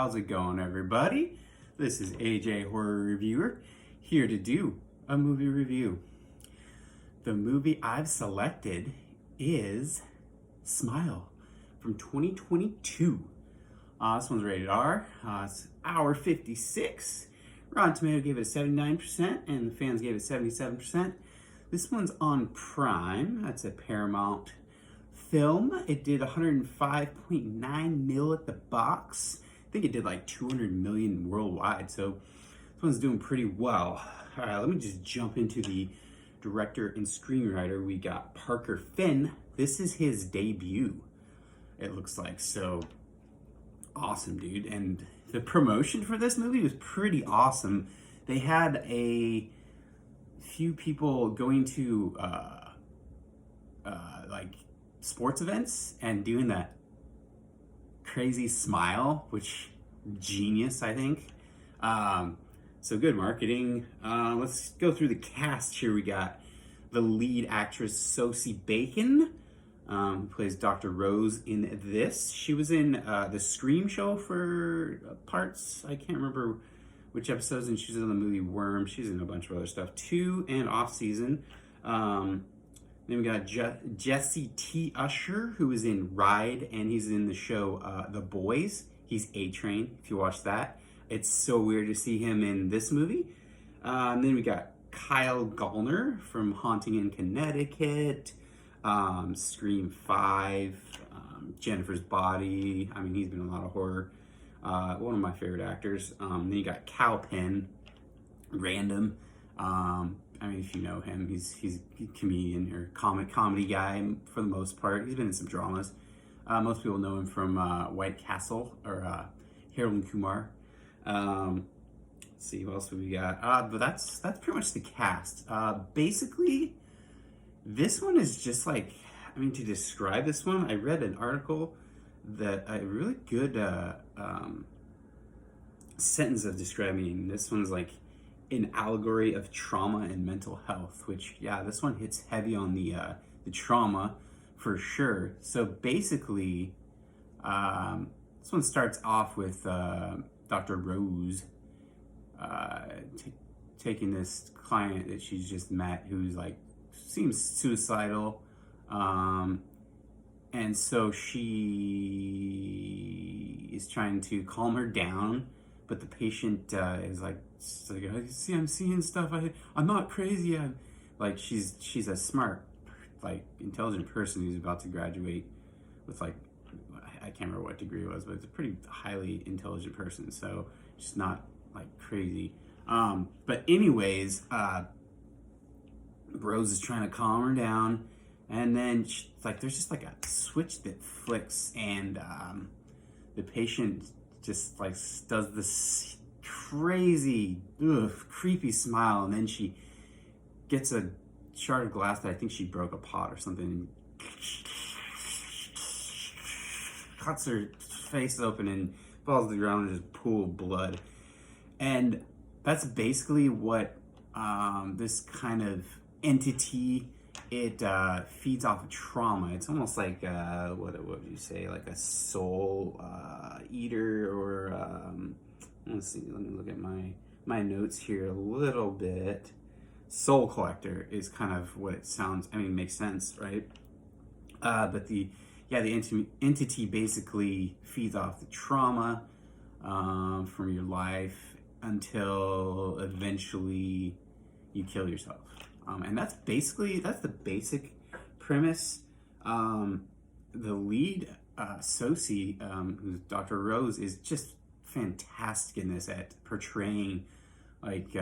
How's it going, everybody? This is AJ Horror Reviewer, here to do a movie review. The movie I've selected is Smile from 2022. This one's rated R. It's hour 56. Rotten Tomato gave it a 79%, and the fans gave it 77%. This one's on Prime. That's a Paramount film. It did 105.9 mil at the box. I think it did like 200 million worldwide, so this one's doing pretty well. All right, let me just jump into the director and screenwriter. We got Parker Finn. This is his debut, it looks like. So awesome, dude. And the promotion for this movie was pretty awesome. They had a few people going to like sports events and doing that crazy smile, which genius, I think. So good marketing. Let's go through the cast here. We got the lead actress Sosie Bacon, who plays Dr. Rose in this. She was in the Scream show for parts. I can't remember which episodes, and she's in the movie Worm. She's in a bunch of other stuff too, and Off Season. Then we got Jesse T. Usher, who is in Ride, and he's in the show The Boys. He's A-Train, if you watch that. It's so weird to see him in this movie. And then we got Kyle Gallner from Haunting in Connecticut, Scream 5, Jennifer's Body. I mean, he's been in a lot of horror. One of my favorite actors. Then you got Cal Penn, Random. I mean, if you know him, he's a comedian or comedy guy for the most part. He's been in some dramas. Most people know him from White Castle or Harold and Kumar. Let's see, what else have we got? But that's pretty much the cast. Basically, this one is just like, I mean, to describe this one, I read an article that a really good sentence of describing this one's like an allegory of trauma and mental health, which, yeah, this one hits heavy on the trauma for sure. So basically, this one starts off with Dr. Rose taking this client that she's just met who's like, seems suicidal. And so she is trying to calm her down, but the patient is like, see, I'm seeing stuff. I'm not crazy. Like she's a smart, like intelligent person who's about to graduate with like, I can't remember what degree it was, but it's a pretty highly intelligent person. So she's not like crazy. But anyways, Rose is trying to calm her down, and then there's just like a switch that flicks, and the patient just like does this crazy, creepy smile, and then she gets a shard of glass that I think she broke a pot or something, and cuts her face open and falls to the ground and just pool of blood. And that's basically what this kind of entity, it feeds off of trauma. It's almost like what would you say, like a soul eater, or let's see, let me look at my notes here a little bit. Soul collector is kind of what it sounds, I mean, makes sense, right? But the entity basically feeds off the trauma from your life until eventually you kill yourself. And that's the basic premise. The lead, Sosie, who's Dr. Rose, is just fantastic in this at portraying like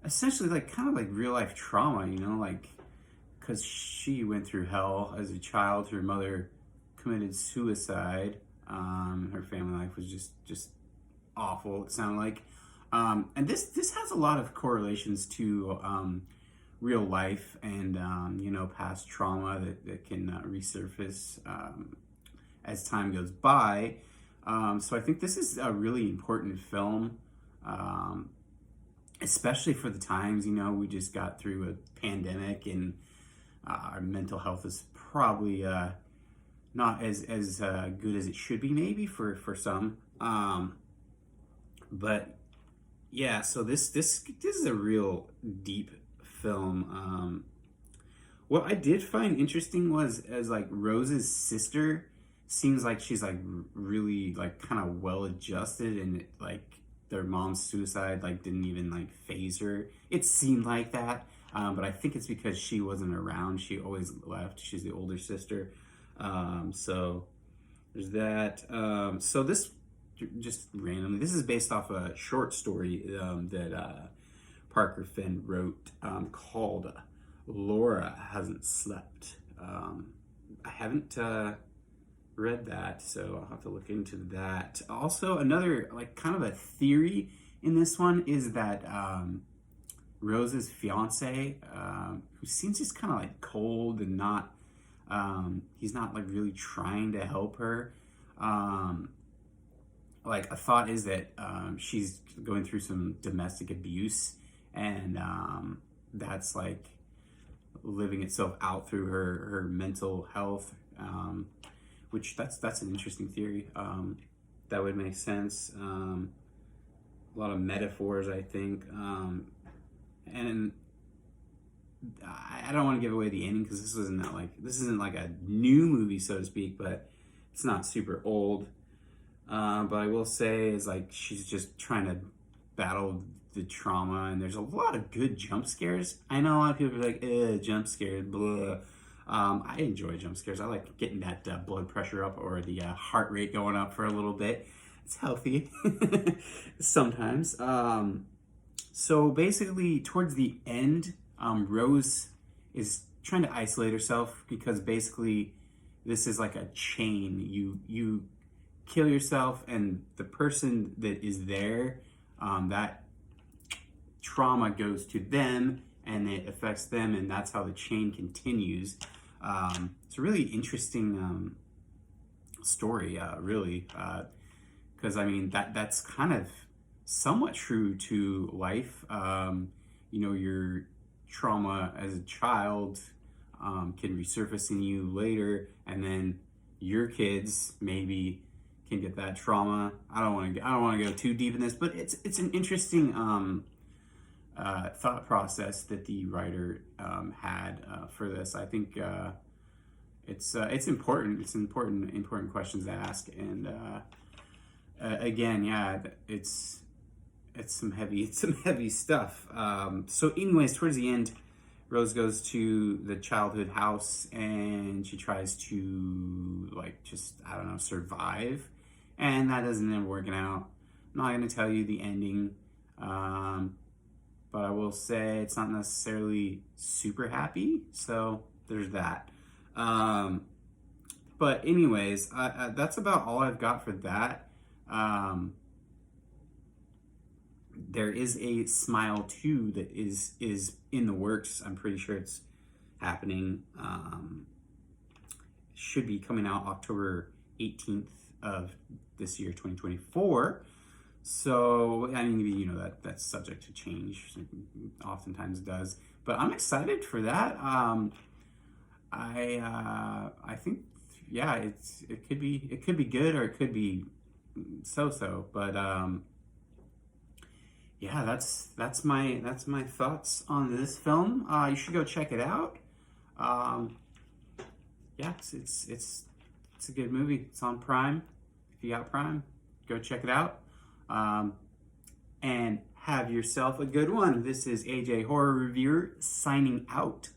essentially like kind of like real life trauma, you know, like because she went through hell as a child. Her mother committed suicide. Her family life was just awful, it sounded like. And this has a lot of correlations to real life and past trauma that can resurface as time goes by. So I think this is a really important film, especially for the times. We just got through a pandemic, and our mental health is probably not as good as it should be, maybe for some. But yeah, so this is a real deep film. What I did find interesting was as like Rose's sister seems like she's like really like kind of well adjusted, and like their mom's suicide like didn't even like phase her. It seemed like that, but I think it's because she wasn't around. She always left. She's the older sister, so there's that. So this just randomly, this is based off a short story that Parker Finn wrote called Laura Hasn't Slept. I haven't read that, so I'll have to look into that. Also, another like kind of a theory in this one is that Rose's fiance, who seems just kind of like cold and not, he's not like really trying to help her. Like a thought is that she's going through some domestic abuse, and that's like living itself out through her mental health, which that's an interesting theory. That would make sense. A lot of metaphors, I think, and I don't want to give away the ending because this isn't like a new movie, so to speak, but it's not super old. But I will say is like she's just trying to battle the trauma, and there's a lot of good jump scares. I know a lot of people are like, jump scares, blah. I enjoy jump scares. I like getting that blood pressure up or the heart rate going up for a little bit. It's healthy sometimes. So basically, towards the end, Rose is trying to isolate herself because basically this is like a chain. You kill yourself, and the person that is there, that trauma goes to them and it affects them, and that's how the chain continues. It's a really interesting story, really, because I mean that's kind of somewhat true to life. Your trauma as a child can resurface in you later, and then your kids maybe can get that trauma. I don't want to go too deep in this, but it's an interesting thought process that the writer had for this. I think it's important. It's important questions to ask, and again, yeah, it's some heavy stuff. So, anyways, towards the end, Rose goes to the childhood house and she tries to I don't know, survive, and that doesn't end up working out. I'm not going to tell you the ending, but I will say it's not necessarily super happy. So there's that. But anyways, that's about all I've got for that. There is a Smile 2 that is in the works. I'm pretty sure it's happening. Should be coming out October 18th of this year, 2024. So, I mean, that's subject to change. Oftentimes does. But I'm excited for that. I think, yeah, it could be good, or it could be so-so. But yeah, that's my thoughts on this film. You should go check it out. Yeah, it's a good movie. It's on Prime. If you got Prime, go check it out. And have yourself a good one. This is AJ Horror Reviewer signing out.